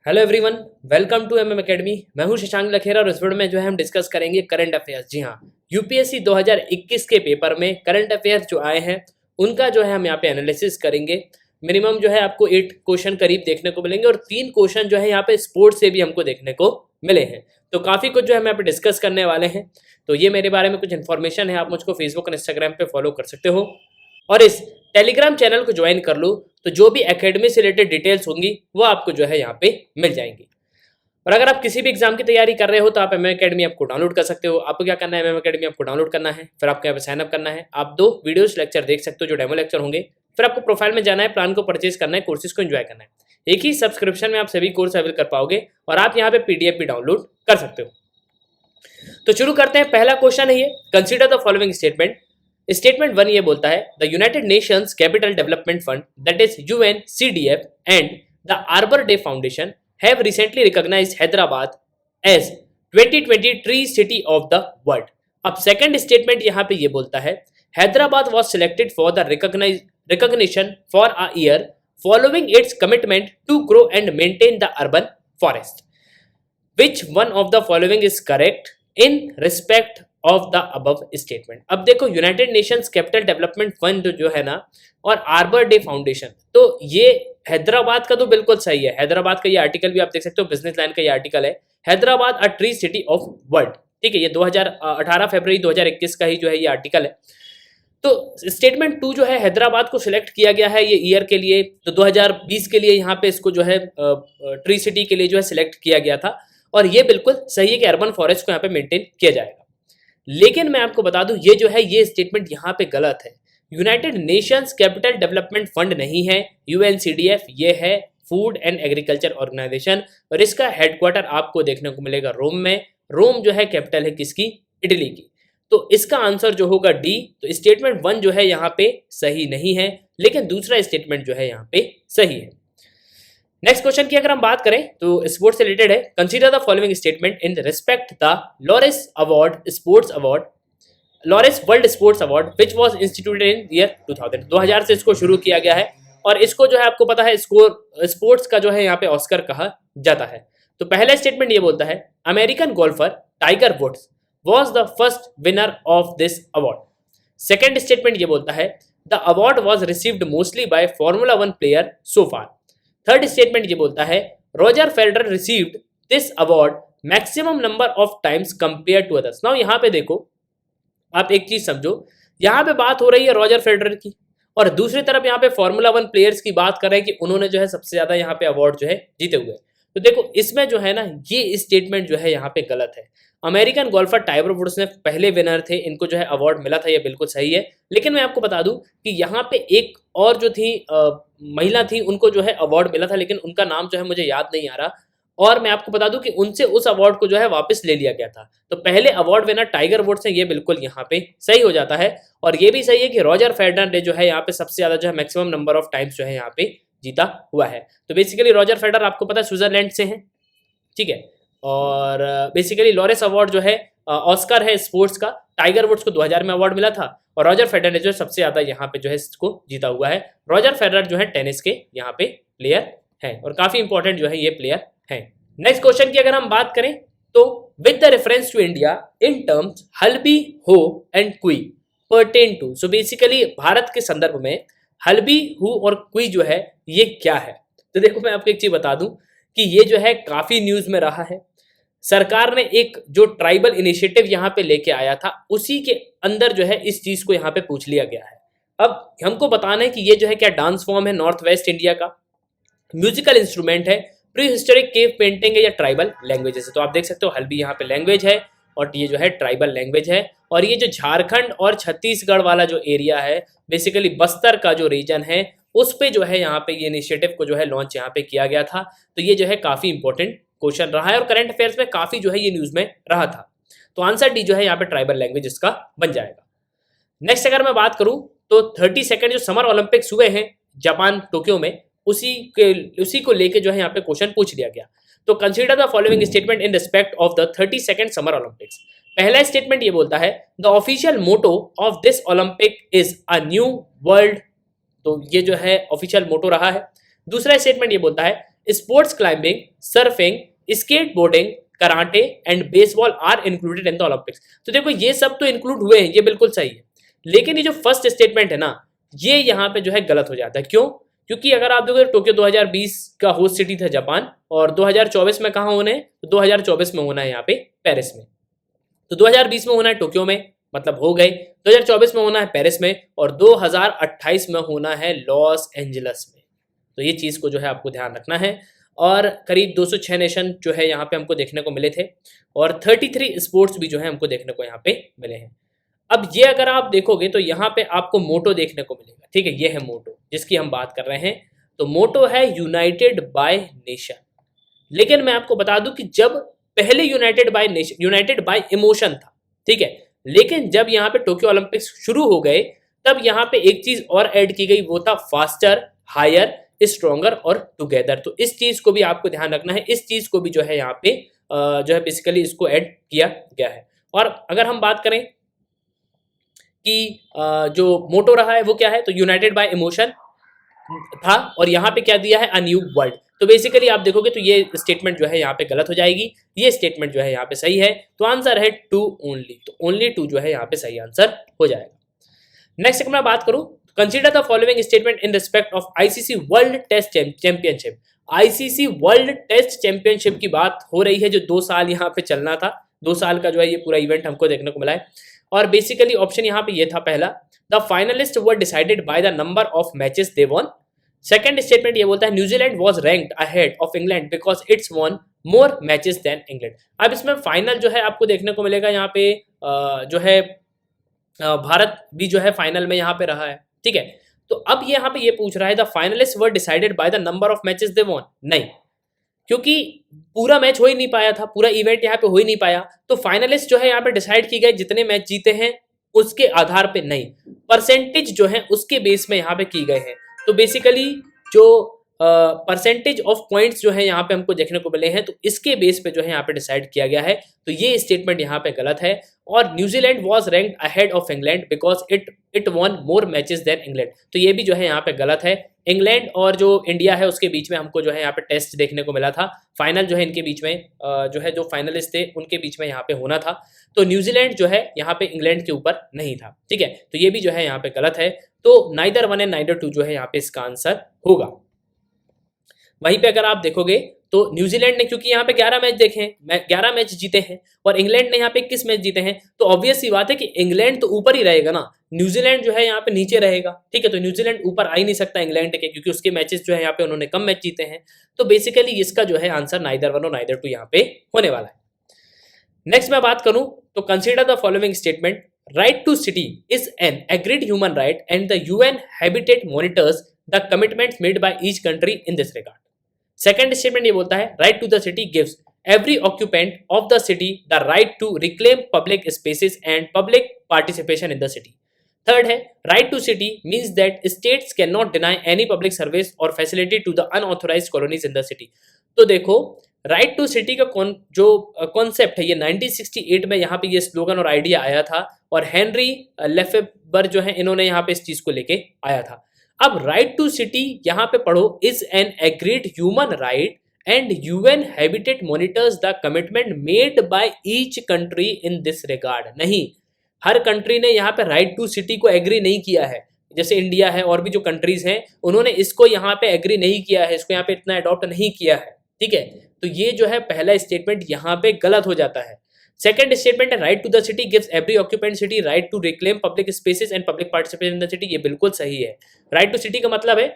Hello everyone, welcome to MM academy. मैं हूं शशांक लखेरा और इस वीडियो में जो है हम डिस्कस करेंगे करंट अफेयर्स। जी हाँ, यूपीएससी 2021 के पेपर में करंट अफेयर्स जो आए हैं उनका जो है हम यहाँ पे एनालिसिस करेंगे। मिनिमम जो है आपको 8 क्वेश्चन करीब देखने को मिलेंगे और 3 क्वेश्चन जो है यहाँ पे स्पोर्ट्स से भी हमको देखने को मिले हैं। तो काफ़ी कुछ जो है हम यहाँ पे डिस्कस करने वाले हैं। तो ये मेरे बारे में कुछ इन्फॉर्मेशन है, आप मुझको फेसबुक और इंस्टाग्राम पे फॉलो कर सकते हो और इस टेलीग्राम चैनल को ज्वाइन कर लो तो जो भी एकेडमी से रिलेटेड डिटेल्स होंगी वो आपको जो है यहाँ पे मिल जाएंगी। और अगर आप किसी भी एग्जाम की तैयारी कर रहे हो तो आप एमएम एकेडमी ऐप को डाउनलोड कर सकते हो। आपको क्या करना है, एमएम एकेडमी ऐप को डाउनलोड करना है, फिर आपको यहाँ पे साइन अप करना है। आप 2 वीडियोस लेक्चर देख सकते हो जो डेमो लेक्चर होंगे। फिर आपको प्रोफाइल में जाना है, प्लान को परचेज करना है, कोर्सेज को एंजॉय करना है। एक ही सब्सक्रिप्शन में आप सभी कोर्स अवेल कर पाओगे और आप यहाँ पे पीडीएफ भी डाउनलोड कर सकते हो। तो शुरू करते हैं। पहला क्वेश्चन है ये, consider the following statement. Statement 1 ये बोलता है the United Nations Capital Development Fund that is UNCDF and the Arbor Day Foundation have recently recognised Hyderabad as 2020 tree city of the world. अब सेकंड स्टेटमेंट यहाँ पे ये बोलता है Hyderabad was selected for the recognition for a year following its commitment to grow and maintain the urban forest. Which one of the following is correct in respect of the above statement. अब देखो, United Nations Capital Development fund जो है ना और arbor Day foundation, तो ये हैदराबाद का तो बिल्कुल सही है। हैदराबाद का ये आर्टिकल भी आप देख सकते हो, बिजनेस लाइन का ये आर्टिकल है, Hyderabad a tree city of world. ठीक है, ये 18 फरवरी 2021 का ही जो है ये आर्टिकल है। तो स्टेटमेंट 2 जो है हैदराबाद को सिलेक्ट किया गया है ये ईयर के लिए, तो 2020 के लिए यहाँ पे इसको जो है ट्री सिटी के लिए जो है सिलेक्ट किया गया था और ये बिल्कुल सही है कि अर्बन फॉरेस्ट को यहाँ पे मेंटेन किया जाएगा। लेकिन मैं आपको बता दूं ये जो है ये स्टेटमेंट यहाँ पे गलत है। United Nations Capital Development fund नहीं है, UNCDF ये है फूड एंड एग्रीकल्चर ऑर्गेनाइजेशन और इसका हेडक्वार्टर आपको देखने को मिलेगा रोम में। रोम जो है कैपिटल है किसकी? इटली की। तो इसका आंसर जो होगा डी। तो स्टेटमेंट 1 जो है यहाँ पे सही नहीं है, लेकिन दूसरा स्टेटमेंट जो है यहाँ पे सही है। नेक्स्ट क्वेश्चन की अगर हम बात करें तो स्पोर्ट्स से रिलेटेड है। Consider the following statement in respect the Laureus world sports award which was instituted in year 2000। 2000 से इसको शुरू किया गया है और इसको जो है आपको पता है स्पोर्ट्स का जो है यहाँ पे ऑस्कर कहा जाता है। तो पहला स्टेटमेंट ये बोलता है American golfer Tiger Woods was the first winner of this award. Second statement ये बोलता है the award was received mostly by formula 1 player so far. Third statement ये बोलता है Roger Federer received this award maximum number of times compare to others. Now यहाँ पे देखो, आप एक चीज समझो, यहाँ पे बात हो रही है रॉजर फेडरर की और दूसरी तरफ यहाँ पे फॉर्मूला 1 प्लेयर्स की बात कर रहे हैं कि उन्होंने जो है सबसे ज्यादा यहाँ पे अवार्ड जो है जीते हुए। तो देखो इसमें जो है ना ये स्टेटमेंट जो है यहाँ पे गलत है। अमेरिकन गोल्फर टाइगर वुड्स ने पहले विनर थे, इनको जो है अवार्ड मिला था, ये बिल्कुल सही है। लेकिन मैं आपको बता दूं कि यहाँ पे एक और जो थी महिला थी, उनको जो है अवार्ड मिला था, लेकिन उनका नाम जो है मुझे याद नहीं आ रहा। और मैं आपको बता दूं कि उनसे उस अवार्ड को जो है वापस ले लिया गया था। तो पहले अवार्ड विनर टाइगर वुड्स है, ये बिल्कुल यहाँ पे सही हो जाता है। और ये भी सही है कि रॉजर फेडरर ने जो है यहाँ पे सबसे ज्यादा जो है मैक्सिमम नंबर ऑफ टाइम्स जो है यहाँ पे जीता हुआ है। तो बेसिकली रॉजर फेडरर आपको पता है स्विट्जरलैंड से है, ठीक है। और बेसिकली लॉरेस अवार्ड जो है ऑस्कर है स्पोर्ट्स का, टाइगर वुड्स को 2000 में अवार्ड मिला था और रॉजर फेडरर ने जो सबसे ज्यादा यहाँ पे जो है इसको जीता हुआ है। रॉजर फेडरर जो है टेनिस के यहाँ पे प्लेयर हैं और काफी इंपॉर्टेंट जो है ये प्लेयर हैं। नेक्स्ट क्वेश्चन की अगर हम बात करें तो with the reference to India in terms हल्बी हो एंड क्वी pertain to. So basically Bharat के संदर्भ में हल्बी हु और क्वी जो है ये क्या है। तो देखो मैं आपको एक चीज बता दूं कि ये जो है काफी न्यूज में रहा है। सरकार ने एक जो ट्राइबल इनिशिएटिव यहाँ पे लेके आया था उसी के अंदर जो है इस चीज को यहाँ पे पूछ लिया गया है। अब हमको बताना है कि ये जो है क्या डांस फॉर्म है नॉर्थ वेस्ट इंडिया का, म्यूजिकल इंस्ट्रूमेंट है, प्री हिस्टोरिक केव पेंटिंग है या ट्राइबल लैंग्वेजेस है। तो आप देख सकते हो हल्बी यहाँ पे लैंग्वेज है और ये जो है ट्राइबल लैंग्वेज है। और ये जो झारखंड और छत्तीसगढ़ वाला जो एरिया है, बेसिकली बस्तर का जो रीजन है, उस पे जो है यहाँ पे ये इनिशिएटिव को जो है लॉन्च यहाँ पे किया गया था। तो ये जो है काफी इंपॉर्टेंट क्वेश्चन रहा है और करंट अफेयर्स में काफी जो है ये न्यूज में रहा था। तो आंसर डी जो है यहाँ पे ट्राइबल लैंग्वेज इसका बन जाएगा। नेक्स्ट अगर मैं बात करूं तो 32nd जो समर ओलंपिक्स हुए हैं जापान टोक्यो में, उसी को लेके जो है यहाँ पे क्वेश्चन पूछ लिया गया। तो consider the following statement in respect of the 32nd summer Olympics. पहला स्टेटमेंट ये बोलता है the official motto of this Olympic is a new world. तो ये जो है ऑफिशियल मोटो रहा है। दूसरा स्टेटमेंट ये बोलता है sports climbing, surfing, skateboarding, karate and baseball are included in the Olympics. तो देखो ये सब तो इंक्लूड हुए हैं, ये बिल्कुल सही है, लेकिन ये जो फर्स्ट स्टेटमेंट है ना, ये यहाँ पे जो है गलत हो जाता है। क्यों? क्योंकि अगर आप देखो टोक्यो 2020 का होस्ट सिटी था जापान, और 2024 में कहाँ होना है? तो 2024 में होना है यहाँ पे पेरिस में। तो 2020 में होना है टोक्यो में, मतलब हो गए, 2024 में होना है पेरिस में, और 2028 में होना है लॉस एंजलस में। तो ये चीज़ को जो है आपको ध्यान रखना है। और करीब 206 नेशन जो है यहाँ पे हमको देखने को मिले थे, और 33 स्पोर्ट्स भी जो है हमको देखने को यहाँ पे मिले हैं। अब ये अगर आप देखोगे तो यहाँ पे आपको मोटो देखने को मिलेगा, ठीक है, ये है मोटो जिसकी हम बात कर रहे हैं। तो मोटो है यूनाइटेड बाय नेशन। लेकिन मैं आपको बता दूं कि जब पहले united by nation, united by emotion था, ठीक है, लेकिन जब यहाँ पे टोक्यो ओलंपिक्स शुरू हो गए तब यहाँ पे एक चीज और ऐड की गई, वो था फास्टर, हायर, स्ट्रॉन्गर और टुगेदर। तो इस चीज को भी आपको ध्यान रखना है, इस चीज को भी जो है यहाँ पे जो है बेसिकली इसको ऐड किया गया है। और अगर हम बात करें कि जो मोटो रहा है वो क्या है, तो यूनाइटेड बाय इमोशन था, और यहाँ पे क्या दिया है, अ न्यू वर्ल्ड। तो बेसिकली आप देखोगे तो ये स्टेटमेंट जो है यहाँ पे गलत हो जाएगी, ये स्टेटमेंट जो है यहाँ पे सही है। तो आंसर है टू ओनली, तो ओनली टू जो है यहाँ पे सही आंसर हो जाएगा। नेक्स्ट अगर मैं बात करूं, consider the following statement in respect of ICC world test championship. ICC world test championship की बात हो रही है, जो 2 साल यहाँ पे चलना था, 2 साल का जो है ये पूरा इवेंट हमको देखने को मिला है। और बेसिकली ऑप्शन यहाँ पे ये था पहला, the finalist were decided by the number of matches they won. Second statement ये बोलता है New Zealand was ranked ahead of England because it's won more matches than England. अब इसमें फाइनल जो है आपको देखने को मिलेगा यहाँ पे जो है भारत भी जो है फाइनल में यहाँ पे रहा है, ठीक है। तो अब यहाँ पे ये पूछ रहा है the finalist were decided by the number of matches they von, नहीं, क्योंकि पूरा मैच हो ही नहीं पाया था, पूरा इवेंट यहाँ पे हो ही नहीं पाया। तो फाइनलिस्ट जो है यहाँ पे डिसाइड की गए जितने मैच जीते हैं उसके आधार पे नहीं, परसेंटेज जो है उसके बेस में यहाँ पे की गए हैं। तो बेसिकली जो परसेंटेज ऑफ पॉइंट्स जो है यहाँ पे हमको देखने को मिले हैं, तो इसके बेस पे जो है यहाँ पे डिसाइड किया गया है। तो ये स्टेटमेंट यहाँ पे गलत है। और New Zealand was ranked ahead of England because it won more matches than England, तो ये भी जो है यहाँ पे गलत है। इंग्लैंड और जो इंडिया है उसके बीच में हमको जो है यहाँ पे टेस्ट देखने को मिला था, फाइनल जो है इनके बीच में जो है जो फाइनलिस्ट थे उनके बीच में यहाँ पे होना था। तो न्यूजीलैंड जो है यहाँ पे इंग्लैंड के ऊपर नहीं था, ठीक है। तो ये भी जो है यहाँ पे गलत है। तो नाइदर 1 एंड नाइदर 2 जो है यहाँ पे इसका आंसर होगा। वहीं पे अगर आप देखोगे तो न्यूजीलैंड ने क्योंकि यहाँ पे 11 मैच देखे हैं, 11 मैच जीते हैं, और इंग्लैंड ने यहाँ पे 21 मैच जीते हैं, तो ऑब्वियस सी बात है कि इंग्लैंड तो ऊपर ही रहेगा ना, न्यूजीलैंड जो है यहाँ पे नीचे रहेगा, ठीक है। तो न्यूजीलैंड ऊपर आ ही नहीं सकता इंग्लैंड के, क्योंकि उसके मैचेस जो है यहाँ पे उन्होंने कम मैच जीते हैं। तो बेसिकली इसका जो है आंसर नाइदर 1 और नाइदर 2 यहाँ पे होने वाला है। नेक्स्ट मैं बात करूं तो consider the following statement, right to city is an agreed human right and the UN habitat monitors the commitments made by each country in this regard. Second statement ये बोलता है right to the city gives every occupant of the city the right to reclaim public spaces and public participation in the city. Third है right to city means that states can not deny any public service और facility to the unauthorised colonies in the city. तो देखो right to city का जो concept है ये 1968 में यहाँ पे ये स्लोगन और आइडिया आया था, और हेनरी लेफेबर जो है इन्होंने यहाँ पे इस चीज को लेके आया था। अब राइट टू सिटी यहाँ पे पढ़ो is an agreed human right and UN habitat monitors the commitment made by each country in this regard. नहीं, हर कंट्री ने यहाँ पे राइट टू सिटी को एग्री नहीं किया है। जैसे इंडिया है और भी जो कंट्रीज हैं उन्होंने इसको यहाँ पे एग्री नहीं किया है, इसको यहाँ पे इतना अडॉप्ट नहीं किया है, ठीक है। तो ये जो है पहला स्टेटमेंट यहाँ पे गलत हो जाता है। सेकंड स्टेटमेंट है right to the city gives every occupant city right to reclaim public spaces and public participation in the city, ये बिल्कुल सही है। राइट टू सिटी का मतलब है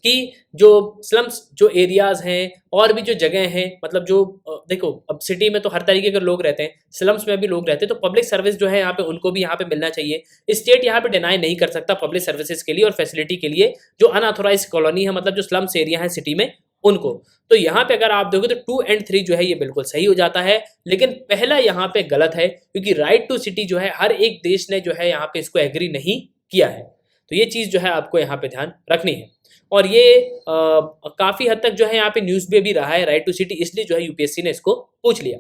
कि जो स्लम्स जो एरियाज हैं और भी जो जगह हैं, मतलब जो देखो अब सिटी में तो हर तरीके के लोग रहते हैं, स्लम्स में भी लोग रहते हैं, तो पब्लिक सर्विस जो है यहाँ पे उनको भी यहाँ पे मिलना चाहिए। स्टेट यहाँ पे डिनाई नहीं कर सकता पब्लिक सर्विसेज के लिए और फैसिलिटी के लिए जो अनऑथोराइज कॉलोनी है, मतलब जो स्लम्स एरिया है सिटी में उनको। तो यहाँ पे अगर आप देखोगे तो 2 और 3 जो है ये बिल्कुल सही हो जाता है, लेकिन पहला यहाँ पे गलत है क्योंकि राइट टू सिटी जो है हर एक देश ने जो है यहाँ पे इसको एग्री नहीं किया है। तो ये चीज जो है आपको यहाँ पे ध्यान रखनी है, और ये काफी हद तक जो है यहाँ पे न्यूज में भी रहा है राइट टू सिटी, इसलिए जो है यूपीएससी ने इसको पूछ लिया।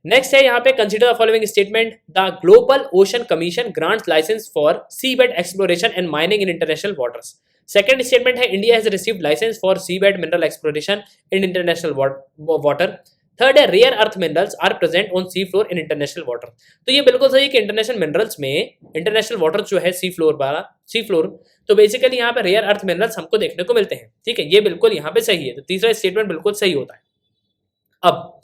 नेक्स्ट है यहाँ पे consider the following statement, the global ocean commission grants licence for seabed exploration and mining in international waters. Second statement है India has received licence for sea bed mineral exploration in international water. Third है rare earth minerals are present on sea floor in international water. तो ये बिल्कुल सही है कि international minerals में international water जो है सी फ्लोर, तो बेसिकली यहाँ पे रेयर अर्थ मिनरल्स हमको देखने को मिलते हैं। ठीक है, ये बिल्कुल यहाँ पे सही है, तो तीसरा स्टेटमेंट बिल्कुल सही होता है। अब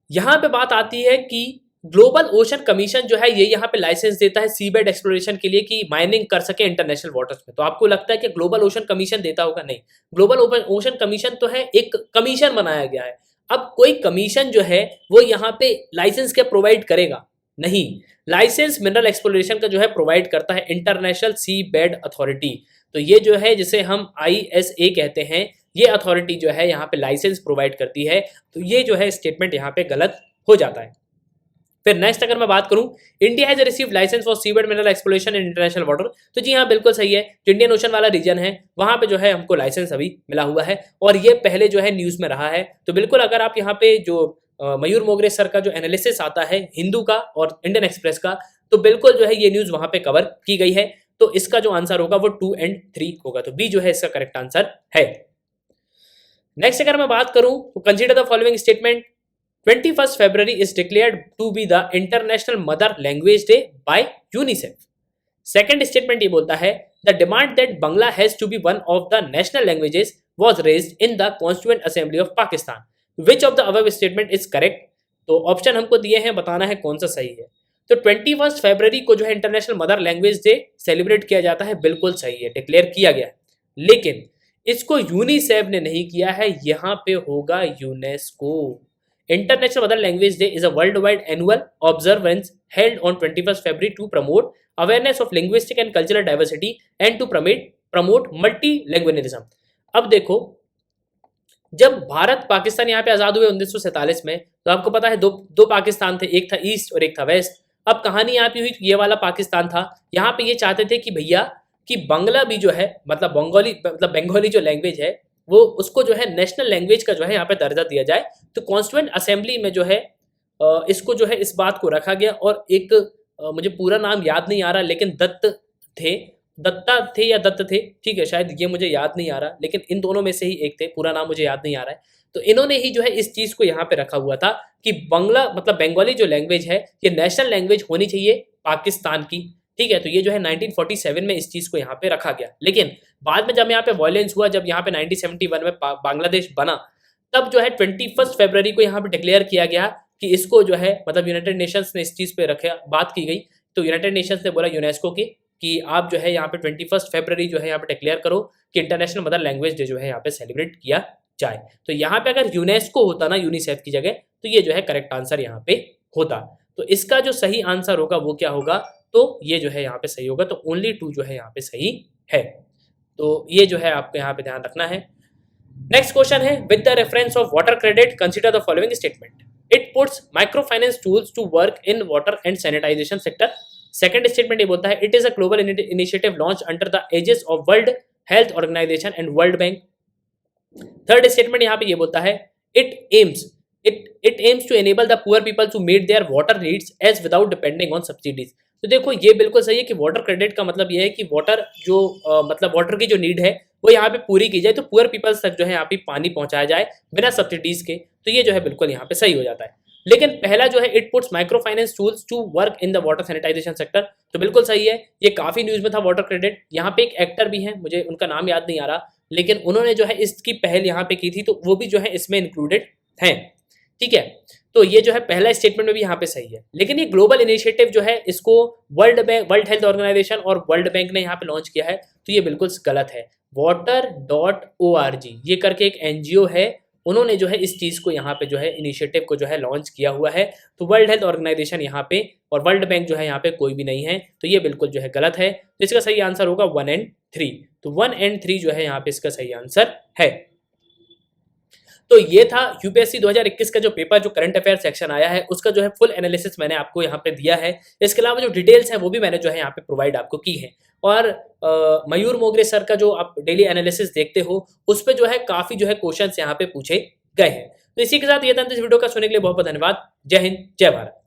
यहाँ पे बात आती है कि ग्लोबल ओशन कमीशन जो है ये यहाँ पे लाइसेंस देता है सीबेड एक्सप्लोरेशन के लिए कि माइनिंग कर सके इंटरनेशनल वाटर्स में। तो आपको लगता है कि ग्लोबल ओशन कमीशन देता होगा? नहीं, ग्लोबल ओशन कमीशन तो है, एक कमीशन बनाया गया है। अब कोई कमीशन जो है वो यहाँ पे लाइसेंस क्या प्रोवाइड करेगा? नहीं, लाइसेंस मिनरल एक्सप्लोरेशन का जो है प्रोवाइड करता है इंटरनेशनल सी बेड अथॉरिटी। तो ये जो है जिसे हम ISA कहते हैं, ये अथॉरिटी जो है यहाँ पे लाइसेंस प्रोवाइड करती है। तो ये जो है स्टेटमेंट यहाँ पे गलत हो जाता है। फिर नेक्स्ट अगर मैं बात करूं, India has received licence for seabed mineral exploration in international water. तो जी हाँ, बिल्कुल सही है, जो इंडियन ओशन वाला रीजन है वहां पे जो है हमको लाइसेंस अभी मिला हुआ है और ये पहले जो है न्यूज में रहा है। तो बिल्कुल अगर आप यहाँ पे जो मयूर मोगरे सर का जो एनालिसिस आता है हिंदू का और इंडियन एक्सप्रेस का, तो बिल्कुल जो है ये न्यूज वहां पे कवर की गई है। तो इसका जो आंसर होगा वो 2 और 3 होगा, तो बी जो है इसका करेक्ट आंसर है। नेक्स्ट अगर मैं बात करूं तो consider the following statement. 21st February is declared to be the International Mother Language Day by UNICEF. Second statement ये बोलता है the demand that Bangla has to be one of the national languages was raised in the Constituent Assembly of Pakistan. Which of the above statement is correct? तो option हमको दिए हैं, बताना है कौन सा सही है। तो 21 फरवरी को जो है international mother language day celebrate किया जाता है, बिल्कुल सही है, डिक्लेयर किया गया है। लेकिन इसको यूनिसेफ ने नहीं किया है, यहाँ पे होगा UNESCO. International Mother Language Day is a worldwide annual observance held on 21st February to promote awareness of linguistic and cultural diversity and to promote multilingualism. अब देखो, जब भारत पाकिस्तान यहाँ पे आजाद हुए 1947 में, तो आपको पता है दो पाकिस्तान थे, एक था ईस्ट और एक था वेस्ट। अब कहानी यहाँ पे हुई, ये वाला पाकिस्तान था, यहाँ पे ये चाहते थे कि भैया कि बांग्ला भी जो है मतलब बंगाली जो लैंग्वेज है वो उसको जो है नेशनल लैंग्वेज का जो है यहाँ पे दर्जा दिया जाए। तो कॉन्स्टिट्यूएंट असेंबली में जो है इसको जो है इस बात को रखा गया और एक मुझे पूरा नाम याद नहीं आ रहा, लेकिन दत्ता थे या दत्त थे, ठीक है, शायद ये मुझे याद नहीं आ रहा, लेकिन इन दोनों में से ही एक थे, पूरा नाम मुझे याद नहीं आ रहा है। तो इन्होंने ही जो है इस चीज को यहाँ पे रखा हुआ था कि बांग्ला मतलब बंगाली जो लैंग्वेज है ये नेशनल लैंग्वेज होनी चाहिए पाकिस्तान की। ठीक है, तो ये जो है 1947 में इस चीज को यहाँ पे रखा गया। लेकिन बाद में जब यहाँ पे वायलेंस हुआ, जब यहाँ पे 1971 में बांग्लादेश बना, तब जो है 21 फरवरी को यहाँ पे डिक्लेयर किया गया कि इसको जो है मतलब यूनाइटेड नेशंस ने इस चीज पे रखे, बात की गई। तो यूनाइटेड नेशंस ने बोला यूनेस्को की कि आप जो है यहाँ पे 21 फरवरी जो है यहाँ पे डिक्लेयर करो कि इंटरनेशनल मदर लैंग्वेज डे जो है यहाँ पे सेलिब्रेट किया जाए। तो यहाँ पे अगर यूनेस्को होता ना यूनिसेफ की जगह, तो ये जो है करेक्ट आंसर यहाँ पे होता। तो इसका जो सही आंसर होगा वो क्या होगा, तो ये जो है यहाँ पे सही होगा। तो ओनली 2 जो है यहाँ पे सही है। तो ये जो है आपको यहाँ पे ध्यान रखना है। नेक्स्ट क्वेश्चन है, with the reference of water credit consider the following statement. It puts micro finance tools to work in water and sanitization sector. Second statement ये बोलता है it is a global initiative launch under the aegis of World Health Organization and World Bank. Third statement यहाँ पे ये बोलता है it aims to enable the poor people to meet their water needs as without depending on subsidies। तो देखो ये बिल्कुल सही है कि वाटर क्रेडिट का मतलब ये है कि वाटर जो मतलब वाटर की जो नीड है वो यहाँ पे पूरी की जाए, तो पुअर पीपल्स तक जो है यहाँ पे पानी पहुंचाया जाए बिना सब्सिडीज के। तो ये जो है बिल्कुल यहाँ पे सही हो जाता है। लेकिन पहला जो है it puts micro finance tools to work in the water sanitization sector, तो बिल्कुल सही है, ये काफी न्यूज में था वाटर क्रेडिट। यहाँ पे एक एक्टर भी है, मुझे उनका नाम याद नहीं आ रहा, लेकिन उन्होंने जो है इसकी पहल यहाँ पे की थी, तो वो भी जो है इसमें इंक्लूडेड हैं। ठीक है, तो ये जो है पहला स्टेटमेंट में भी यहाँ पे सही है। लेकिन ये ग्लोबल इनिशिएटिव जो है इसको वर्ल्ड हेल्थ ऑर्गेनाइजेशन और वर्ल्ड बैंक ने यहाँ पे लॉन्च किया है, तो ये बिल्कुल गलत है। water.org ये करके एक NGO है, उन्होंने जो है इस चीज को यहाँ पे जो है इनिशिएटिव को जो है लॉन्च किया हुआ है। तो वर्ल्ड हेल्थ ऑर्गेनाइजेशन यहाँ पे और वर्ल्ड बैंक जो है यहाँ पे कोई भी नहीं है, तो ये बिल्कुल जो है गलत है। तो इसका सही आंसर होगा 1 और 3। तो 1 और 3 जो है यहाँ पे इसका सही आंसर है। तो ये था यूपीएससी 2021 का जो पेपर जो करंट अफेयर सेक्शन आया है उसका जो है फुल एनालिसिस मैंने आपको यहाँ पे दिया है। इसके अलावा जो डिटेल्स है वो भी मैंने जो है यहाँ पे प्रोवाइड आपको की है। और मयूर मोगरे सर का जो आप डेली एनालिसिस देखते हो उस पर जो है काफी जो है क्वेश्चंस यहाँ पे पूछे गए हैं। तो इसी के साथ ये था इस वीडियो का सुनने के लिए बहुत बहुत धन्यवाद। जय हिंद, जय भारत।